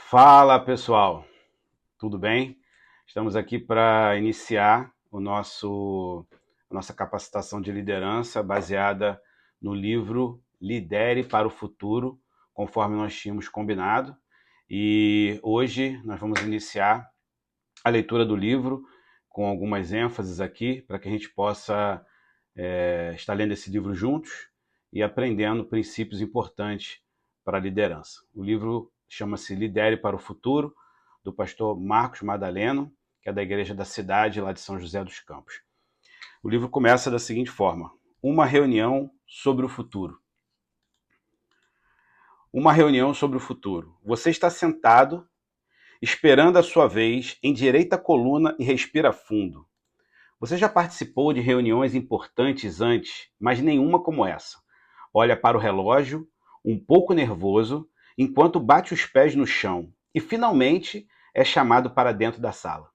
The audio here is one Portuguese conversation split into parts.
Fala pessoal, tudo bem? Estamos aqui para iniciar a nossa capacitação de liderança baseada no livro Lidere para o Futuro, conforme nós tínhamos combinado. E hoje nós vamos iniciar a leitura do livro com algumas ênfases aqui para que a gente possa estar lendo esse livro juntos e aprendendo princípios importantes para a liderança. O livro chama-se Lidere para o Futuro, do pastor Marcos Madaleno, que é da Igreja da Cidade, lá de São José dos Campos. O livro começa da seguinte forma: uma reunião sobre o futuro. Uma reunião sobre o futuro. Você está sentado, esperando a sua vez, endireita a coluna e respira fundo. Você já participou de reuniões importantes antes, mas nenhuma como essa. Olha para o relógio, um pouco nervoso, enquanto bate os pés no chão e finalmente é chamado para dentro da sala.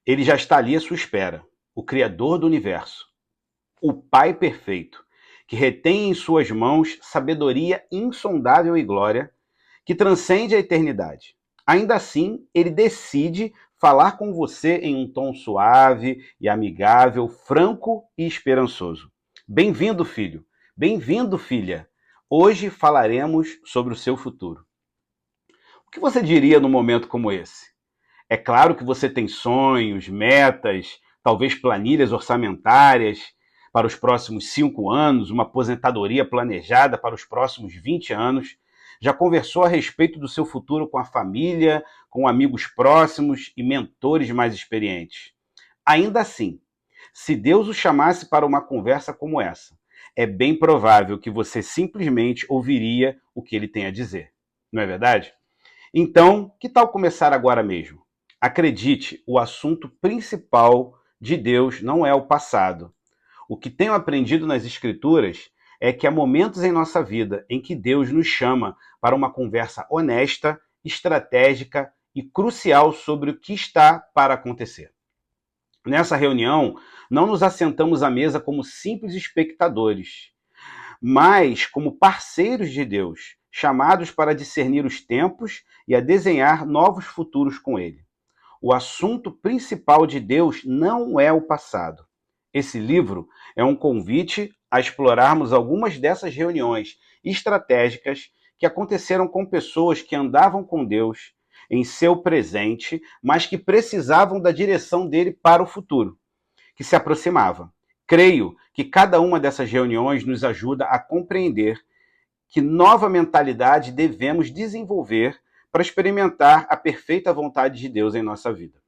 Ele já está ali à sua espera, o Criador do Universo, o Pai perfeito, que retém em suas mãos sabedoria insondável e glória, que transcende a eternidade. Ainda assim, ele decide falar com você em um tom suave e amigável, franco e esperançoso. Bem-vindo, filho. Bem-vindo, filha. Hoje falaremos sobre o seu futuro. O que você diria num momento como esse? É claro que você tem sonhos, metas, talvez planilhas orçamentárias para os próximos 5 anos, uma aposentadoria planejada para os próximos 20 anos. Já conversou a respeito do seu futuro com a família, com amigos próximos e mentores mais experientes. Ainda assim, se Deus o chamasse para uma conversa como essa, é bem provável que você simplesmente ouviria o que ele tem a dizer. Não é verdade? Então, que tal começar agora mesmo? Acredite, o assunto principal de Deus não é o passado. O que tenho aprendido nas Escrituras é que há momentos em nossa vida em que Deus nos chama para uma conversa honesta, estratégica e crucial sobre o que está para acontecer. Nessa reunião, não nos assentamos à mesa como simples espectadores, mas como parceiros de Deus, chamados para discernir os tempos e a desenhar novos futuros com Ele. O assunto principal de Deus não é o passado. Esse livro é um convite a explorarmos algumas dessas reuniões estratégicas que aconteceram com pessoas que andavam com Deus em seu presente, mas que precisavam da direção dele para o futuro, que se aproximava. Creio que cada uma dessas reuniões nos ajuda a compreender que nova mentalidade devemos desenvolver para experimentar a perfeita vontade de Deus em nossa vida.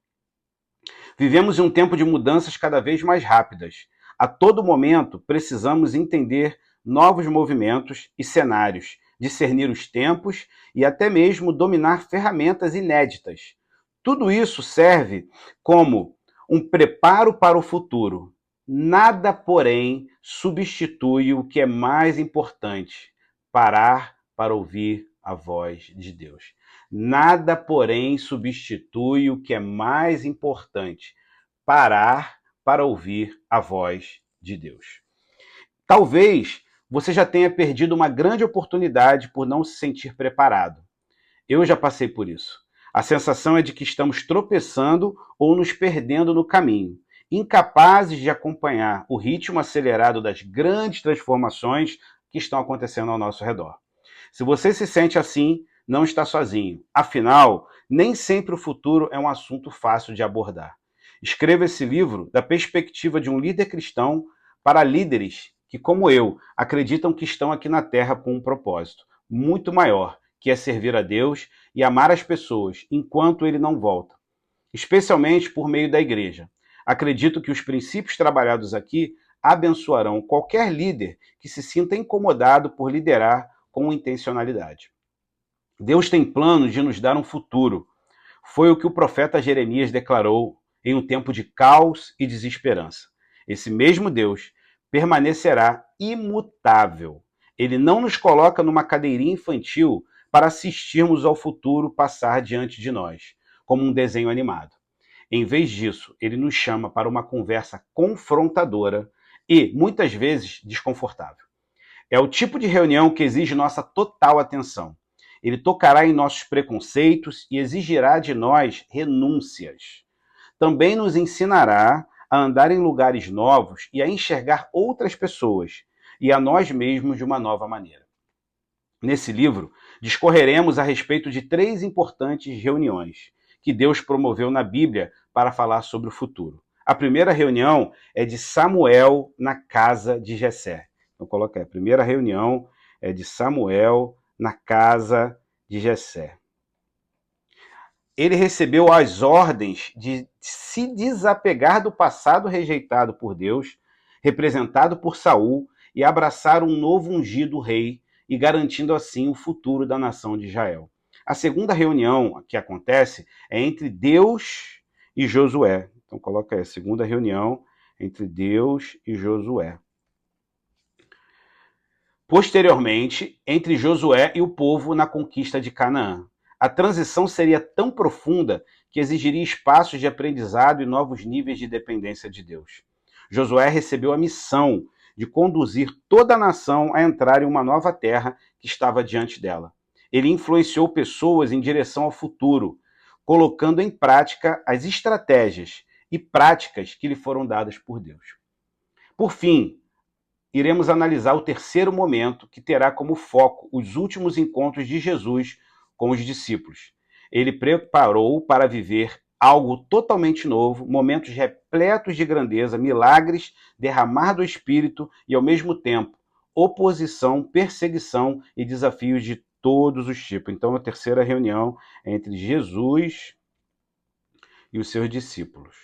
Vivemos em um tempo de mudanças cada vez mais rápidas. A todo momento, precisamos entender novos movimentos e cenários, discernir os tempos e até mesmo dominar ferramentas inéditas. Tudo isso serve como um preparo para o futuro. Nada, porém, substitui o que é mais importante: parar para ouvir a voz de Deus. Nada, porém, substitui o que é mais importante: parar para ouvir a voz de Deus. Talvez você já tenha perdido uma grande oportunidade por não se sentir preparado. Eu já passei por isso. A sensação é de que estamos tropeçando ou nos perdendo no caminho, incapazes de acompanhar o ritmo acelerado das grandes transformações que estão acontecendo ao nosso redor. Se você se sente assim, não está sozinho. Afinal, nem sempre o futuro é um assunto fácil de abordar. Escreva esse livro da perspectiva de um líder cristão para líderes que, como eu, acreditam que estão aqui na Terra com um propósito muito maior, que é servir a Deus e amar as pessoas enquanto ele não volta, especialmente por meio da igreja. Acredito que os princípios trabalhados aqui abençoarão qualquer líder que se sinta incomodado por liderar com intencionalidade. Deus tem planos de nos dar um futuro. Foi o que o profeta Jeremias declarou em um tempo de caos e desesperança. Esse mesmo Deus permanecerá imutável. Ele não nos coloca numa cadeirinha infantil para assistirmos ao futuro passar diante de nós, como um desenho animado. Em vez disso, ele nos chama para uma conversa confrontadora e, muitas vezes, desconfortável. É o tipo de reunião que exige nossa total atenção. Ele tocará em nossos preconceitos e exigirá de nós renúncias. Também nos ensinará a andar em lugares novos e a enxergar outras pessoas e a nós mesmos de uma nova maneira. Nesse livro, discorreremos a respeito de 3 importantes reuniões que Deus promoveu na Bíblia para falar sobre o futuro. A primeira reunião é de Samuel na casa de Jessé. Então coloca aí, a primeira reunião é de Samuel na casa de Jessé. Ele recebeu as ordens de se desapegar do passado rejeitado por Deus, representado por Saul, e abraçar um novo ungido rei, e garantindo assim o futuro da nação de Israel. A segunda reunião que acontece é entre Deus e Josué. Então coloca aí, a segunda reunião entre Deus e Josué. Posteriormente, entre Josué e o povo na conquista de Canaã. A transição seria tão profunda que exigiria espaços de aprendizado e novos níveis de dependência de Deus. Josué recebeu a missão de conduzir toda a nação a entrar em uma nova terra que estava diante dela. Ele influenciou pessoas em direção ao futuro, colocando em prática as estratégias e práticas que lhe foram dadas por Deus. Por fim, iremos analisar o terceiro momento, que terá como foco os últimos encontros de Jesus com os discípulos. Ele preparou para viver algo totalmente novo, momentos repletos de grandeza, milagres, derramar do Espírito e, ao mesmo tempo, oposição, perseguição e desafios de todos os tipos. Então, a terceira reunião é entre Jesus e os seus discípulos.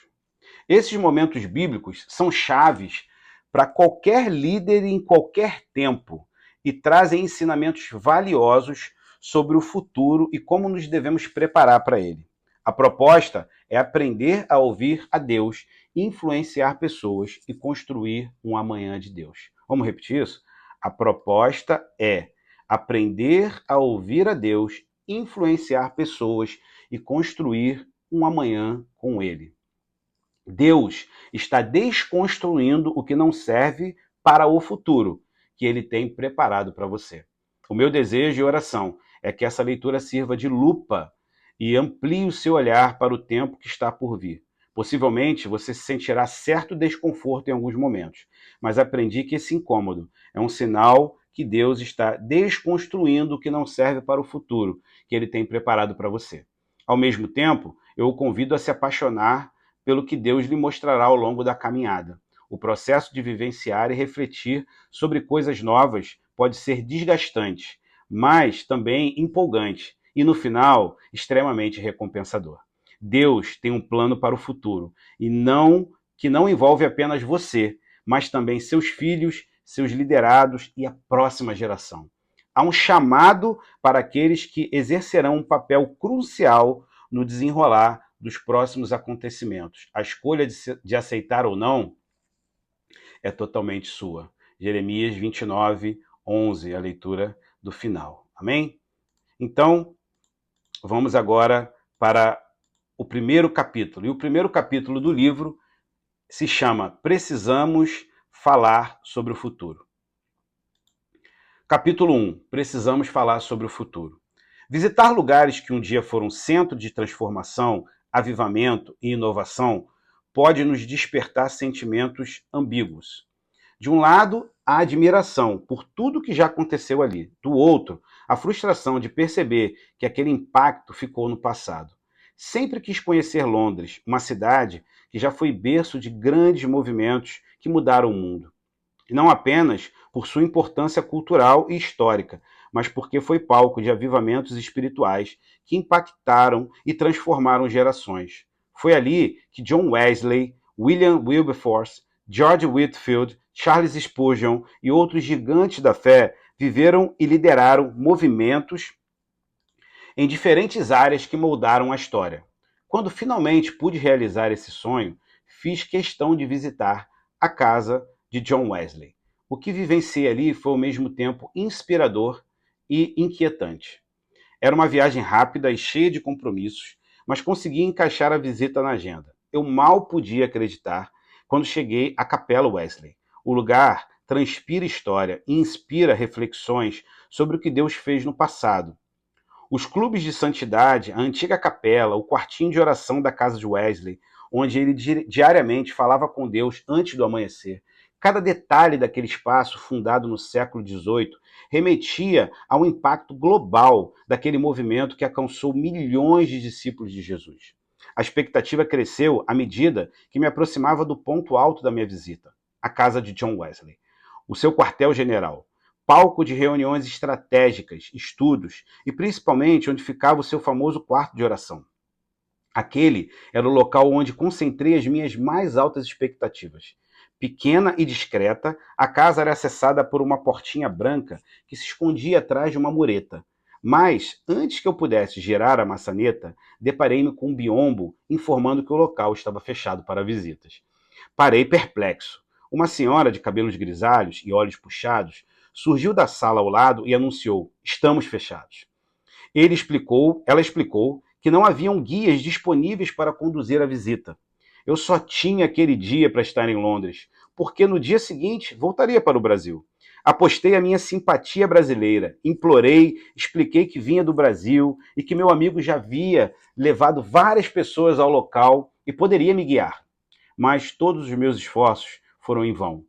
Esses momentos bíblicos são chaves para qualquer líder em qualquer tempo e trazem ensinamentos valiosos sobre o futuro e como nos devemos preparar para ele. A proposta é aprender a ouvir a Deus, influenciar pessoas e construir um amanhã de Deus. Vamos repetir isso? A proposta é aprender a ouvir a Deus, influenciar pessoas e construir um amanhã com ele. Deus está desconstruindo o que não serve para o futuro que ele tem preparado para você. O meu desejo e oração é que essa leitura sirva de lupa e amplie o seu olhar para o tempo que está por vir. Possivelmente você se sentirá certo desconforto em alguns momentos, mas aprendi que esse incômodo é um sinal que Deus está desconstruindo o que não serve para o futuro que ele tem preparado para você. Ao mesmo tempo, eu o convido a se apaixonar pelo que Deus lhe mostrará ao longo da caminhada. O processo de vivenciar e refletir sobre coisas novas pode ser desgastante, mas também empolgante e, no final, extremamente recompensador. Deus tem um plano para o futuro que não envolve apenas você, mas também seus filhos, seus liderados e a próxima geração. Há um chamado para aqueles que exercerão um papel crucial no desenrolar dos próximos acontecimentos. A escolha de aceitar ou não é totalmente sua. Jeremias 29, 11, a leitura do final. Amém? Então, vamos agora para o primeiro capítulo. E o primeiro capítulo do livro se chama Precisamos Falar sobre o Futuro. Capítulo 1. Precisamos falar sobre o futuro. Visitar lugares que um dia foram centro de transformação, avivamento e inovação pode nos despertar sentimentos ambíguos. De um lado, a admiração por tudo que já aconteceu ali. Do outro, a frustração de perceber que aquele impacto ficou no passado. Sempre quis conhecer Londres, uma cidade que já foi berço de grandes movimentos que mudaram o mundo. E não apenas por sua importância cultural e histórica, mas porque foi palco de avivamentos espirituais que impactaram e transformaram gerações. Foi ali que John Wesley, William Wilberforce, George Whitefield, Charles Spurgeon e outros gigantes da fé viveram e lideraram movimentos em diferentes áreas que moldaram a história. Quando finalmente pude realizar esse sonho, fiz questão de visitar a casa de John Wesley. O que vivenciei ali foi ao mesmo tempo inspirador e inquietante. Era uma viagem rápida e cheia de compromissos, mas consegui encaixar a visita na agenda. Eu mal podia acreditar quando cheguei à Capela Wesley. O lugar transpira história e inspira reflexões sobre o que Deus fez no passado. Os clubes de santidade, a antiga capela, o quartinho de oração da casa de Wesley, onde ele diariamente falava com Deus antes do amanhecer. Cada detalhe daquele espaço, fundado no século XVIII, remetia ao impacto global daquele movimento que alcançou milhões de discípulos de Jesus. A expectativa cresceu à medida que me aproximava do ponto alto da minha visita, a casa de John Wesley, o seu quartel-general, palco de reuniões estratégicas, estudos e principalmente onde ficava o seu famoso quarto de oração. Aquele era o local onde concentrei as minhas mais altas expectativas. Pequena e discreta, a casa era acessada por uma portinha branca que se escondia atrás de uma mureta. Mas, antes que eu pudesse girar a maçaneta, deparei-me com um biombo informando que o local estava fechado para visitas. Parei perplexo. Uma senhora de cabelos grisalhos e olhos puxados surgiu da sala ao lado e anunciou: "Estamos fechados." Ela explicou que não haviam guias disponíveis para conduzir a visita. Eu só tinha aquele dia para estar em Londres, porque no dia seguinte voltaria para o Brasil. Apostei a minha simpatia brasileira, implorei, expliquei que vinha do Brasil e que meu amigo já havia levado várias pessoas ao local e poderia me guiar. Mas todos os meus esforços foram em vão.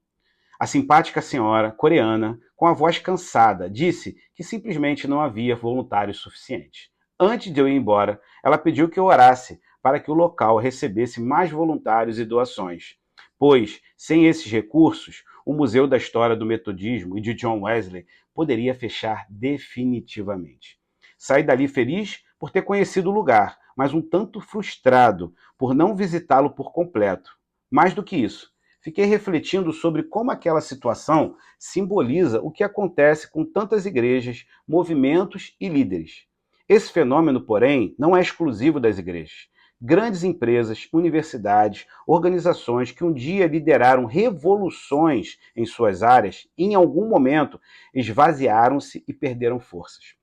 A simpática senhora coreana, com a voz cansada, disse que simplesmente não havia voluntários suficientes. Antes de eu ir embora, ela pediu que eu orasse para que o local recebesse mais voluntários e doações, pois, sem esses recursos, o Museu da História do Metodismo e de John Wesley poderia fechar definitivamente. Saí dali feliz por ter conhecido o lugar, mas um tanto frustrado por não visitá-lo por completo. Mais do que isso, fiquei refletindo sobre como aquela situação simboliza o que acontece com tantas igrejas, movimentos e líderes. Esse fenômeno, porém, não é exclusivo das igrejas. Grandes empresas, universidades, organizações que um dia lideraram revoluções em suas áreas, em algum momento esvaziaram-se e perderam forças.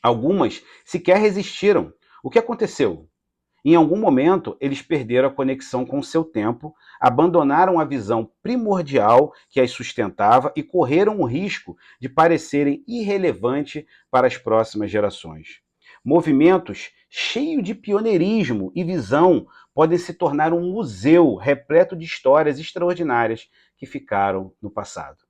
Algumas sequer resistiram. O que aconteceu? Em algum momento, eles perderam a conexão com o seu tempo, abandonaram a visão primordial que as sustentava e correram o risco de parecerem irrelevantes para as próximas gerações. Movimentos cheios de pioneirismo e visão podem se tornar um museu repleto de histórias extraordinárias que ficaram no passado.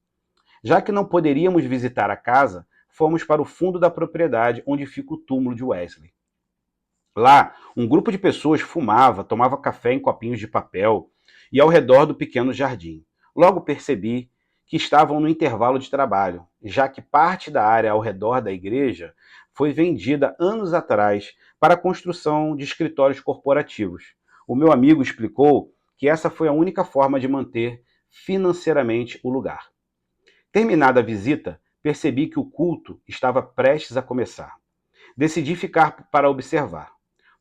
Já que não poderíamos visitar a casa, fomos para o fundo da propriedade onde fica o túmulo de Wesley. Lá, um grupo de pessoas fumava, tomava café em copinhos de papel e ao redor do pequeno jardim. Logo percebi que estavam no intervalo de trabalho, já que parte da área ao redor da igreja foi vendida anos atrás para a construção de escritórios corporativos. O meu amigo explicou que essa foi a única forma de manter financeiramente o lugar. Terminada a visita, percebi que o culto estava prestes a começar. Decidi ficar para observar.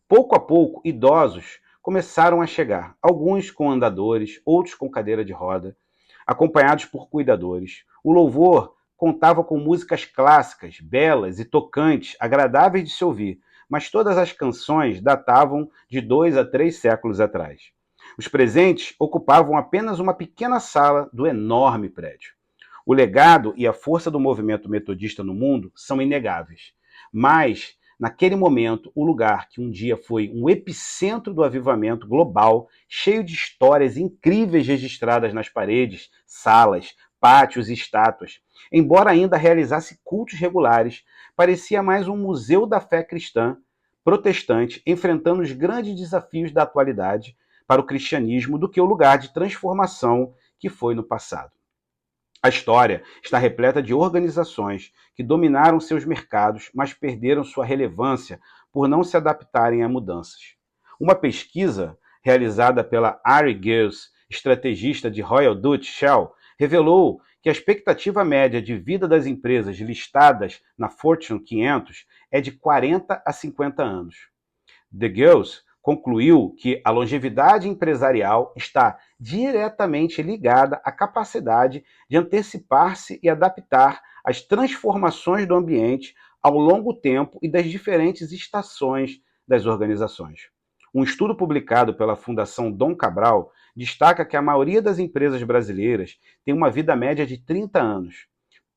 Pouco a pouco, idosos começaram a chegar, alguns com andadores, outros com cadeira de roda, acompanhados por cuidadores. O louvor contava com músicas clássicas, belas e tocantes, agradáveis de se ouvir, mas todas as canções datavam de 2 a 3 séculos atrás. Os presentes ocupavam apenas uma pequena sala do enorme prédio. O legado e a força do movimento metodista no mundo são inegáveis, mas naquele momento, o lugar que um dia foi um epicentro do avivamento global, cheio de histórias incríveis registradas nas paredes, salas, pátios e estátuas, embora ainda realizasse cultos regulares, parecia mais um museu da fé cristã protestante enfrentando os grandes desafios da atualidade para o cristianismo do que o lugar de transformação que foi no passado. A história está repleta de organizações que dominaram seus mercados, mas perderam sua relevância por não se adaptarem a mudanças. Uma pesquisa realizada pela Ari Gills, estrategista de Royal Dutch Shell, revelou que a expectativa média de vida das empresas listadas na Fortune 500 é de 40 a 50 anos. The Gills concluiu que a longevidade empresarial está diretamente ligada à capacidade de antecipar-se e adaptar às transformações do ambiente ao longo tempo e das diferentes estações das organizações. Um estudo publicado pela Fundação Dom Cabral destaca que a maioria das empresas brasileiras tem uma vida média de 30 anos.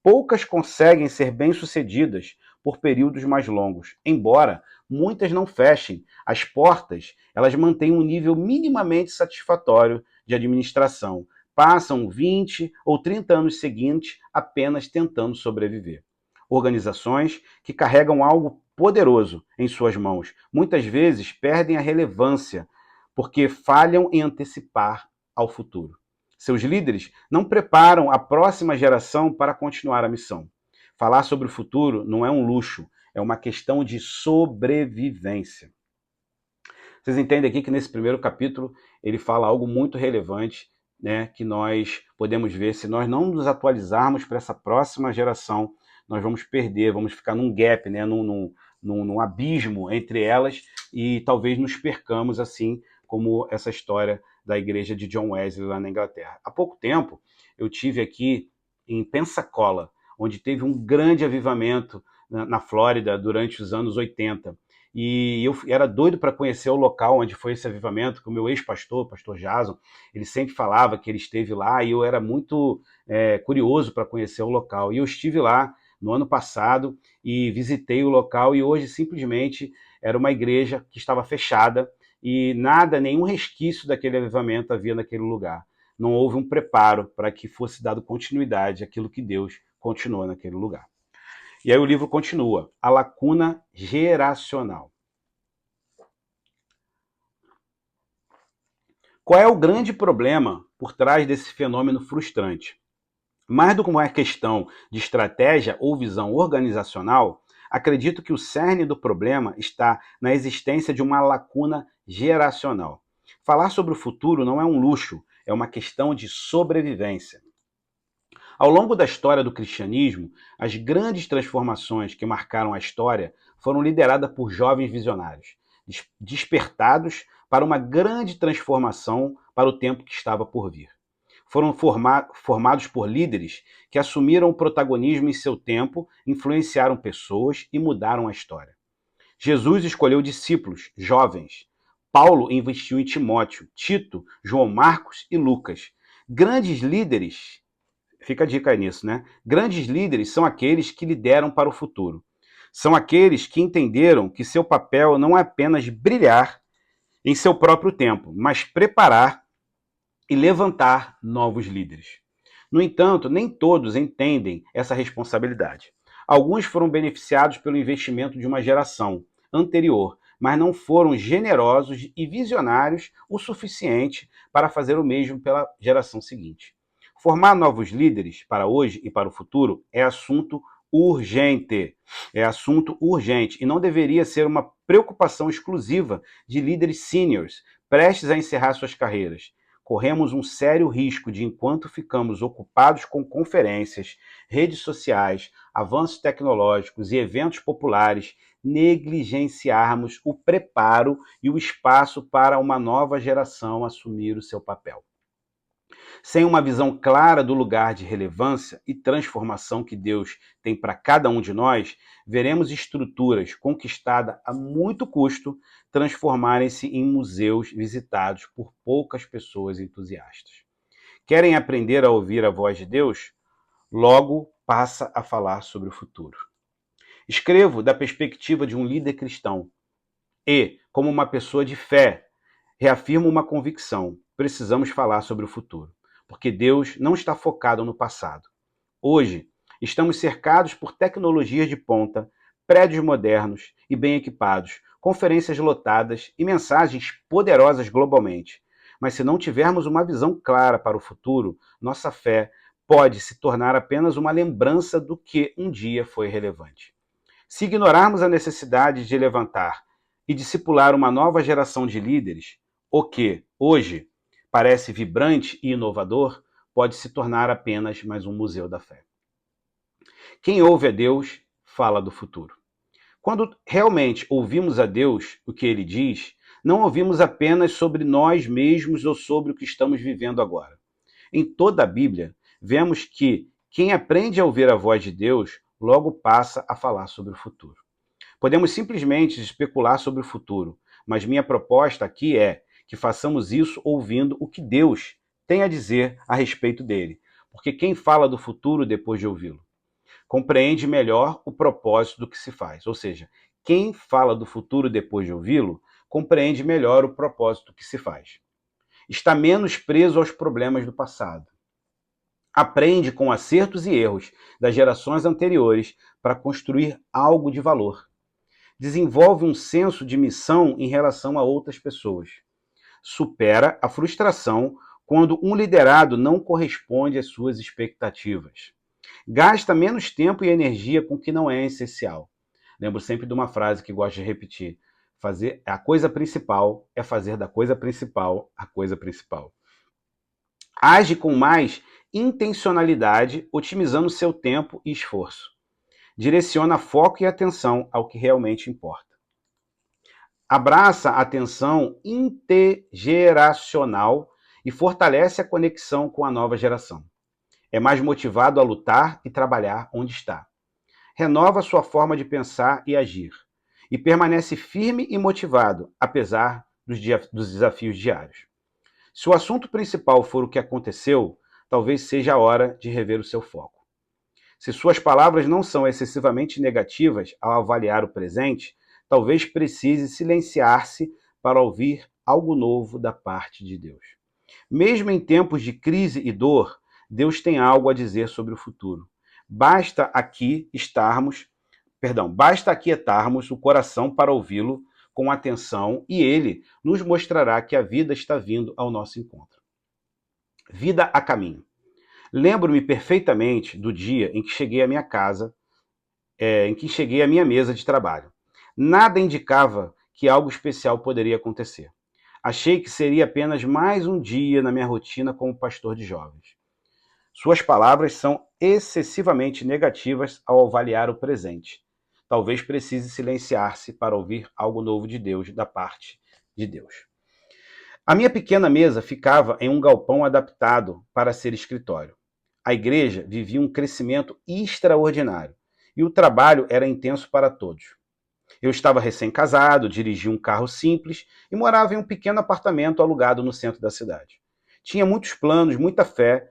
Poucas conseguem ser bem-sucedidas por períodos mais longos. Embora muitas não fechem, as portas elas mantêm um nível minimamente satisfatório de administração. Passam 20 ou 30 anos seguintes apenas tentando sobreviver. Organizações que carregam algo poderoso em suas mãos, muitas vezes perdem a relevância porque falham em antecipar ao futuro. Seus líderes não preparam a próxima geração para continuar a missão. Falar sobre o futuro não é um luxo, é uma questão de sobrevivência. Vocês entendem aqui que nesse primeiro capítulo ele fala algo muito relevante, né, que nós podemos ver, se nós não nos atualizarmos para essa próxima geração, nós vamos perder, vamos ficar num gap, né, num abismo entre elas e talvez nos percamos, assim como essa história da igreja de John Wesley lá na Inglaterra. Há pouco tempo eu tive aqui em Pensacola, onde teve um grande avivamento na Flórida durante os anos 80. E eu era doido para conhecer o local onde foi esse avivamento, que o meu ex-pastor, o pastor Jason, ele sempre falava que ele esteve lá e eu era muito curioso para conhecer o local. E eu estive lá no ano passado e visitei o local e hoje simplesmente era uma igreja que estava fechada e nada, nenhum resquício daquele avivamento havia naquele lugar. Não houve um preparo para que fosse dado continuidade àquilo que Deus continuou naquele lugar. E aí o livro continua, a lacuna geracional. Qual é o grande problema por trás desse fenômeno frustrante? Mais do que uma questão de estratégia ou visão organizacional, acredito que o cerne do problema está na existência de uma lacuna geracional. Falar sobre o futuro não é um luxo, é uma questão de sobrevivência. Ao longo da história do cristianismo, as grandes transformações que marcaram a história foram lideradas por jovens visionários, despertados para uma grande transformação para o tempo que estava por vir. Foram formados por líderes que assumiram o protagonismo em seu tempo, influenciaram pessoas e mudaram a história. Jesus escolheu discípulos jovens. Paulo investiu em Timóteo, Tito, João Marcos e Lucas. Grandes líderes. Fica a dica aí nisso, né? Grandes líderes são aqueles que lideram para o futuro. São aqueles que entenderam que seu papel não é apenas brilhar em seu próprio tempo, mas preparar e levantar novos líderes. No entanto, nem todos entendem essa responsabilidade. Alguns foram beneficiados pelo investimento de uma geração anterior, mas não foram generosos e visionários o suficiente para fazer o mesmo pela geração seguinte. Formar novos líderes para hoje e para o futuro é assunto urgente. É assunto urgente e não deveria ser uma preocupação exclusiva de líderes seniors prestes a encerrar suas carreiras. Corremos um sério risco de, enquanto ficamos ocupados com conferências, redes sociais, avanços tecnológicos e eventos populares, negligenciarmos o preparo e o espaço para uma nova geração assumir o seu papel. Sem uma visão clara do lugar de relevância e transformação que Deus tem para cada um de nós, veremos estruturas conquistadas a muito custo transformarem-se em museus visitados por poucas pessoas entusiastas. Querem aprender a ouvir a voz de Deus? Logo passa a falar sobre o futuro. Escrevo da perspectiva de um líder cristão e, como uma pessoa de fé, reafirmo uma convicção: precisamos falar sobre o futuro. Porque Deus não está focado no passado. Hoje, estamos cercados por tecnologias de ponta, prédios modernos e bem equipados, conferências lotadas e mensagens poderosas globalmente. Mas se não tivermos uma visão clara para o futuro, nossa fé pode se tornar apenas uma lembrança do que um dia foi relevante. Se ignorarmos a necessidade de levantar e discipular uma nova geração de líderes, o que, hoje, parece vibrante e inovador, pode se tornar apenas mais um museu da fé. Quem ouve a Deus, fala do futuro. Quando realmente ouvimos a Deus, o que Ele diz, não ouvimos apenas sobre nós mesmos ou sobre o que estamos vivendo agora. Em toda a Bíblia, vemos que quem aprende a ouvir a voz de Deus, logo passa a falar sobre o futuro. Podemos simplesmente especular sobre o futuro, mas minha proposta aqui é que façamos isso ouvindo o que Deus tem a dizer a respeito dele, porque quem fala do futuro depois de ouvi-lo? compreende melhor o propósito do que se faz. Ou seja, quem fala do futuro depois de ouvi-lo, compreende melhor o propósito do que se faz. Está menos preso aos problemas do passado. Aprende com acertos e erros das gerações anteriores para construir algo de valor. Desenvolve um senso de missão em relação a outras pessoas. Supera a frustração quando um liderado não corresponde às suas expectativas. Gasta menos tempo e energia com o que não é essencial. Lembro sempre de uma frase que gosto de repetir. Fazer a coisa principal é fazer da coisa principal a coisa principal. Age com mais intencionalidade, otimizando seu tempo e esforço. Direciona foco e atenção ao que realmente importa. Abraça a atenção intergeracional e fortalece a conexão com a nova geração. É mais motivado a lutar e trabalhar onde está. Renova sua forma de pensar e agir. E permanece firme e motivado, apesar dos desafios diários. Se o assunto principal for o que aconteceu, talvez seja a hora de rever o seu foco. Se suas palavras não são excessivamente negativas ao avaliar o presente, talvez precise silenciar-se para ouvir algo novo da parte de Deus. Mesmo em tempos de crise e dor, Deus tem algo a dizer sobre o futuro. Basta aquietarmos o coração para ouvi-lo com atenção e ele nos mostrará que a vida está vindo ao nosso encontro. Vida a caminho. Lembro-me perfeitamente do dia em que cheguei à minha casa, em que cheguei à minha mesa de trabalho. Nada indicava que algo especial poderia acontecer. Achei que seria apenas mais um dia na minha rotina como pastor de jovens. Suas palavras são excessivamente negativas ao avaliar o presente. Talvez precise silenciar-se para ouvir algo novo de Deus, da parte de Deus. A minha pequena mesa ficava em um galpão adaptado para ser escritório. A igreja vivia um crescimento extraordinário e o trabalho era intenso para todos. Eu estava recém-casado, dirigia um carro simples e morava em um pequeno apartamento alugado no centro da cidade. Tinha muitos planos, muita fé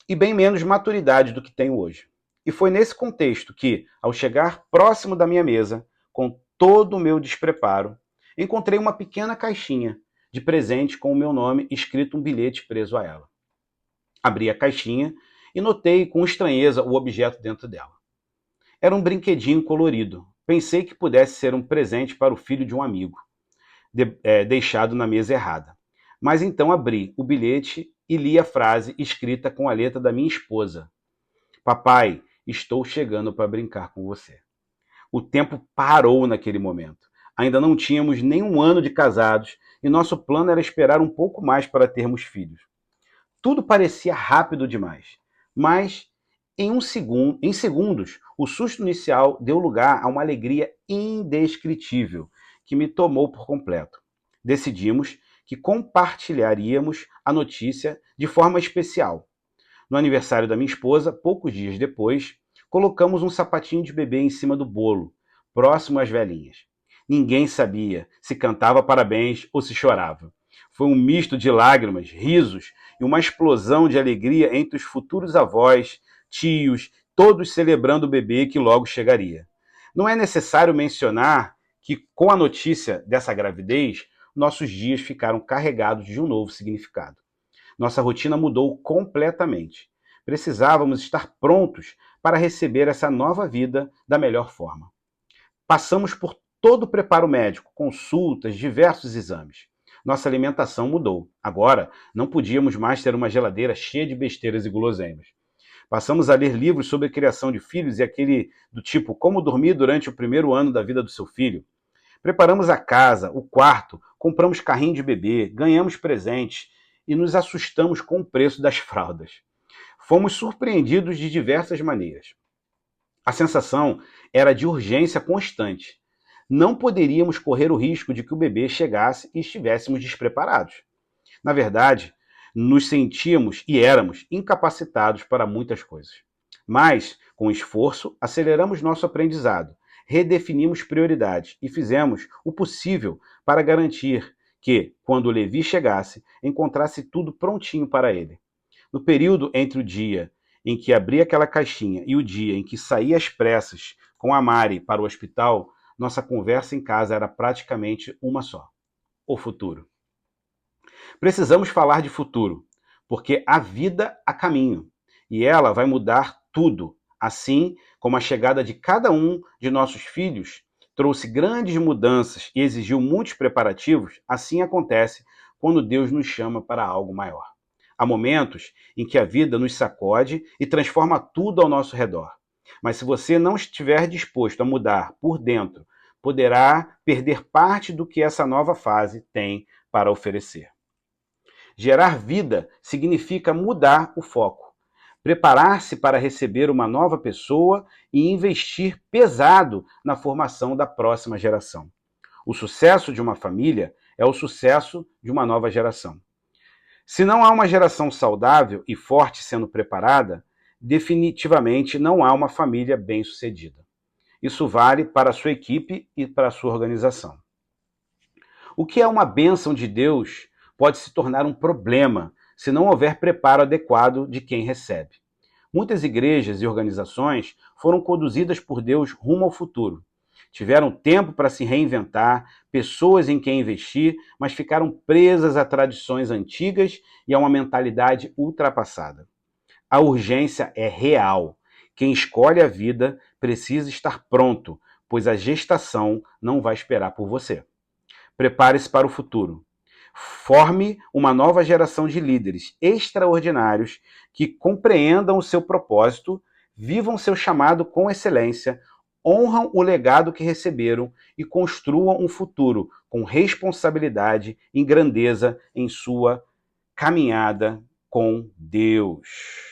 e bem menos maturidade do que tenho hoje. E foi nesse contexto que, ao chegar próximo da minha mesa, com todo o meu despreparo, encontrei uma pequena caixinha de presente com o meu nome escrito um bilhete preso a ela. Abri a caixinha e notei com estranheza o objeto dentro dela. Era um brinquedinho colorido. Pensei que pudesse ser um presente para o filho de um amigo, deixado na mesa errada. Mas então abri o bilhete e li a frase escrita com a letra da minha esposa. Papai, estou chegando para brincar com você. O tempo parou naquele momento. Ainda não tínhamos nem um ano de casados e nosso plano era esperar um pouco mais para termos filhos. Tudo parecia rápido demais, mas em segundos, o susto inicial deu lugar a uma alegria indescritível que me tomou por completo. Decidimos que compartilharíamos a notícia de forma especial. No aniversário da minha esposa, poucos dias depois, colocamos um sapatinho de bebê em cima do bolo, próximo às velhinhas. Ninguém sabia se cantava parabéns ou se chorava. Foi um misto de lágrimas, risos e uma explosão de alegria entre os futuros avós, tios, todos celebrando o bebê que logo chegaria. Não é necessário mencionar que, com a notícia dessa gravidez, nossos dias ficaram carregados de um novo significado. Nossa rotina mudou completamente. Precisávamos estar prontos para receber essa nova vida da melhor forma. Passamos por todo o preparo médico, consultas, diversos exames. Nossa alimentação mudou. Agora, não podíamos mais ter uma geladeira cheia de besteiras e guloseimas. Passamos a ler livros sobre criação de filhos e aquele do tipo Como Dormir durante o primeiro ano da vida do seu filho. Preparamos a casa, o quarto, compramos carrinho de bebê, ganhamos presentes e nos assustamos com o preço das fraldas. Fomos surpreendidos de diversas maneiras. A sensação era de urgência constante. Não poderíamos correr o risco de que o bebê chegasse e estivéssemos despreparados. Na verdade, nos sentíamos e éramos incapacitados para muitas coisas. Mas, com esforço, aceleramos nosso aprendizado, redefinimos prioridades e fizemos o possível para garantir que, quando o Levi chegasse, encontrasse tudo prontinho para ele. No período entre o dia em que abri aquela caixinha e o dia em que saí às pressas com a Mari para o hospital, nossa conversa em casa era praticamente uma só: o futuro. Precisamos falar de futuro, porque a vida há caminho e ela vai mudar tudo, assim como a chegada de cada um de nossos filhos trouxe grandes mudanças e exigiu muitos preparativos. Assim acontece quando Deus nos chama para algo maior. Há momentos em que a vida nos sacode e transforma tudo ao nosso redor. Mas se você não estiver disposto a mudar por dentro, poderá perder parte do que essa nova fase tem para oferecer. Gerar vida significa mudar o foco, preparar-se para receber uma nova pessoa e investir pesado na formação da próxima geração. O sucesso de uma família é o sucesso de uma nova geração. Se não há uma geração saudável e forte sendo preparada, definitivamente não há uma família bem-sucedida. Isso vale para a sua equipe e para a sua organização. O que é uma bênção de Deus pode se tornar um problema se não houver preparo adequado de quem recebe. Muitas igrejas e organizações foram conduzidas por Deus rumo ao futuro. Tiveram tempo para se reinventar, pessoas em quem investir, mas ficaram presas a tradições antigas e a uma mentalidade ultrapassada. A urgência é real. Quem escolhe a vida precisa estar pronto, pois a gestação não vai esperar por você. Prepare-se para o futuro. Forme uma nova geração de líderes extraordinários que compreendam o seu propósito, vivam seu chamado com excelência, honram o legado que receberam e construam um futuro com responsabilidade e grandeza em sua caminhada com Deus.